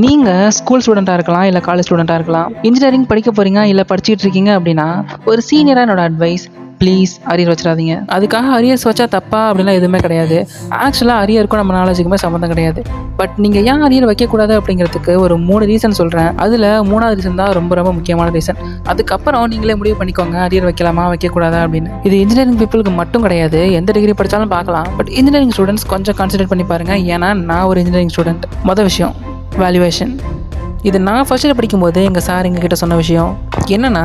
நீங்கள் ஸ்கூல் ஸ்டூடெண்ட்டாக இருக்கலாம், இல்லை காலேஜ் ஸ்டூடெண்ட்டாக இருக்கலாம். இன்ஜினியரிங் படிக்க போகிறீங்க, இல்லை படிச்சுட்டு இருக்கீங்க அப்படின்னா, ஒரு சீனியராக என்னோட அட்வைஸ், ப்ளீஸ் அரியர் வச்சிடாதீங்க. அதுக்காக அரியர்ஸ் வச்சா தப்பா அப்படிலாம் எதுவுமே கிடையாது. ஆக்சுவலாக அரியருக்கும் நம்ம நாலேஜுக்குமே சம்மந்தம் கிடையாது. பட் நீங்கள் ஏன் அரியர் வைக்கக்கூடாது அப்படிங்கிறதுக்கு ஒரு 3 ரீசன் சொல்கிறேன். அதில் 3வது ரீசன் தான் ரொம்ப ரொம்ப முக்கியமான ரீசன். அதுக்கப்புறம் நீங்களே முடிவு பண்ணிக்கோங்க அரியர் வைக்கலாமா வைக்கக்கூடாதா அப்படின்னு. இது இன்ஜினியரிங் பீப்புளுக்கு மட்டும் கிடையாது, எந்த டிகிரி படித்தாலும் பார்க்கலாம். பட் இன்ஜினியரிங் ஸ்டூடெண்ட்ஸ் கொஞ்சம் கான்சன்ட்ரேட் பண்ணி பாருங்கள். ஏன்னா நான் ஒரு இன்ஜினியரிங் ஸ்டூடெண்ட். மொதல் விஷயம் வேல்யூவேஷன். இது நான் ஃபர்ஸ்ட் இயர் படிக்கும்போது எங்கள் சார் எங்ககிட்ட சொன்ன விஷயம் என்னன்னா,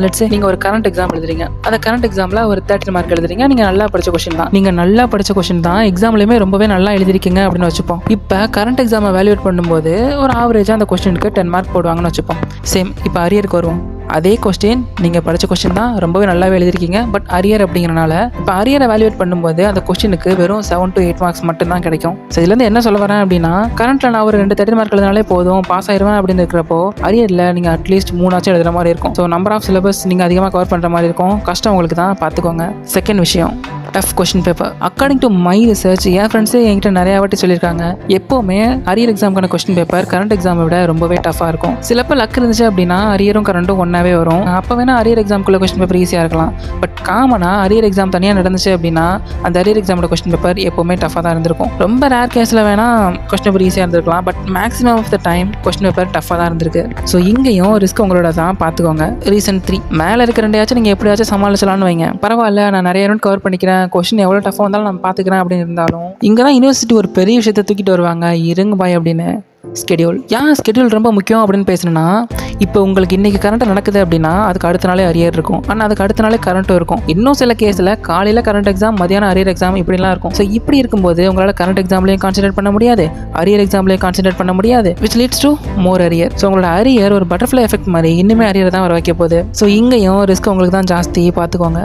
லெட்ஸ் சே நீங்கள் ஒரு கரண்ட் எக்ஸாம் எழுதுறீங்க. அந்த கரண்ட் எக்ஸாமில் ஒரு 30 மார்க் எழுதுறீங்க. நீங்கள் நல்லா படித்த கொஷின் தான் எக்ஸாம்லேயுமே ரொம்பவே நல்லா எழுதிருக்கீங்க அப்படின்னு வச்சுப்போம். இப்போ கரண்ட் எக்ஸாமை வேல்யூட் பண்ணும்போது ஒரு ஆவரேஜாக அந்த கொஸ்டினுக்கு 10 மார்க் போடுவாங்கன்னு வச்சுப்போம். சேம் இப்போ அரியருக்கு வருவோம். அதே கொஸ்டின் நீங்கள் படித்த கொஸ்டின் தான் ரொம்பவே நல்லாவே எழுதிருக்கீங்க. பட் அரியர் அப்படிங்கிறனால இப்போ அரியரை வேல்யூவேட் பண்ணும்போது அந்த கொஸ்டினுக்கு வெறும் 7 to 8 மார்க்ஸ் மட்டும்தான் கிடைக்கும். ஸோ இதுலேருந்து என்ன சொல்ல வரேன் அப்படின்னா, கரண்ட்டில் நான் ஒரு 2 30 மார்க் எழுதினாலே போதும், பாஸ் ஆயிடுவேன் அப்படின்னு இருக்கிறப்போ அரியரில் நீங்கள் அட்லீஸ்ட் 3 எழுதுகிற மாதிரி இருக்கும். ஸோ நம்பர் ஆஃப் சிலபஸ் நீங்கள் அதிகமாக கவர் பண்ணுற மாதிரி இருக்கும். கஷ்டம் உங்களுக்கு தான், பார்த்துக்கோங்க. செகண்ட் விஷயம், tough question paper. According to my research, என் ஃப்ரெண்ட்ஸே என்கிட்ட நிறையா வாட்டி சொல்லியிருக்காங்க, எப்போவுமே அரியர் எக்ஸாமுக்கான கொஸ்டின் பேப்பர் கரண்ட் எக்ஸாமை விட ரொம்பவே டஃபாக இருக்கும். சிலப்போ லக் இருந்துச்சு அப்படின்னா அரியரும் கரண்ட்டும் ஒன்றாவே வரும். அப்போ வேணால் அரியர் எக்ஸாமுக்குள்ள கொஸ்டின் பேப்பர் ஈஸியாக இருக்கலாம். பட் காமனாக அரியர் எக்ஸாம் தனியாக நடந்துச்சு அப்படின்னா அந்த அரியர் எக்ஸாமோட கொஸ்டின் பேப்பர் எப்போவுமே டஃபாக தான் இருந்திருக்கும். ரொம்ப ரேர் கேஸில் வேணால் கொஸ்டின் பேப்பர் ஈஸியாக இருந்திருக்கலாம். But maximum of the time question paper டஃபாக தான் இருந்திருக்கு. ஸோ இங்கேயும் ரிஸ்க் உங்களோட தான், பார்த்துக்கோங்க. ரீசன் 3, மேலே இருக்கிற 2 நீங்கள் எப்படியாச்சும் சமாளிச்சலான்னு வைங்க. பரவாயில்ல, நான் நிறைய யூனிட் கவர் பண்ணிக்கிறேன், கொஸ்டின் எவ்வளோ டஃபாக வந்தாலும் நான் பார்த்துக்கிறேன் அப்படின்னு இருந்தாலும் இங்கே தான் யூனிவர்சிட்டி ஒரு பெரிய விஷயத்தை தூக்கிட்டு வருவாங்க. இருங்க பாய் அப்படின்னு. ஸ்கெடியூல். ஏன் ஸ்கெடியூல் ரொம்ப முக்கியம் அப்படின்னு பேசுனா, இப்போ உங்களுக்கு இன்றைக்கி கரண்ட் நடக்குது அப்படின்னா அதுக்கு அடுத்த நாளே அரியர் இருக்கும். ஆனால் அதுக்கு அடுத்த நாளே கரண்ட்டும் இருக்கும். இன்னும் சில கேஸில் காலையில் கரண்ட் எக்ஸாம், மதியானம் அரியர் எக்ஸாம் இப்படிலாம் இருக்கும். ஸோ இப்படி இருக்கும்போது உங்களால் கரண்ட் எக்ஸாம்லேயும் கான்சன்ட்ரேட் பண்ண முடியாது, அரியர் எக்ஸாம்லேயும் கான்சன்ட்ரேட் பண்ண முடியாது, which leads to more arrear. So உங்களோட அரியர் ஒரு பட்டர்ஃப்ளை எஃபெக்ட் மாதிரி இன்னுமே அரியர் தான் வர வைக்க போகுது. ஸோ இங்கேயும் ரிஸ்க் உங்களுக்கு தான் ஜாஸ்தி, பார்த்துக்கோங்க.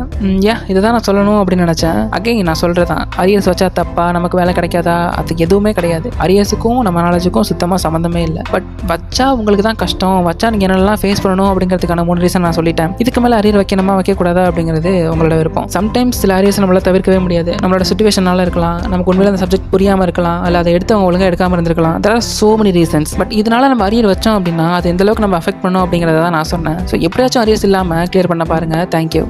இதுதான் நான் சொல்லணும் அப்படின்னு நினச்சேன். அகைன் நான் சொல்கிறதான், அரியர்ஸ் வச்சா தப்பா, நமக்கு வேலை கிடைக்காதா, அதுக்கு எதுவுமே கிடையாது. அரியர்ஸுக்கும் நம்ம நாலேஜுக்கும் சுத்தமாக சம்மந்தமே இல்லை. பட் வச்சா உங்களுக்கு தான் கஷ்டம், வச்சா நீங்கள் என்னெல்லாம் ஃபேஸ் பண்ணணும் அப்படிங்கிறதுக்கான 3 ரீசன் நான் சொல்லிட்டேன். இதுக்கு மேலே அரியர் வைக்கணுமா வைக்கக்கூடாதா அப்படிங்கிறது உங்களோட விருப்பம். சம்டைம்ஸ் சில அரியர்ஸ் நம்மளால் தவிர்க்கவே முடியாது. நம்மளோட சிச்சுவேஷனால இருக்கலாம், நமக்கு உண்மையில அந்த சப்ஜெக்ட் புரியாமல் இருக்கலாம், இல்லை அதை எடுத்து அவங்க ஒழுங்காக எடுக்காமல் இருந்திருக்கலாம். there are so many reasons. But இதனால நம்ம அரியர் வச்சோம் அப்படின்னா அது எந்த அளவுக்கு நம்ம அஃபெக்ட் பண்ணோம் அப்படிங்கிறத தான் நான் சொன்னேன். ஸோ எப்படியாச்சும் அரியர்ஸ் இல்லாமல் கிளியர் பண்ண பாருங்கள். தேங்க்யூ.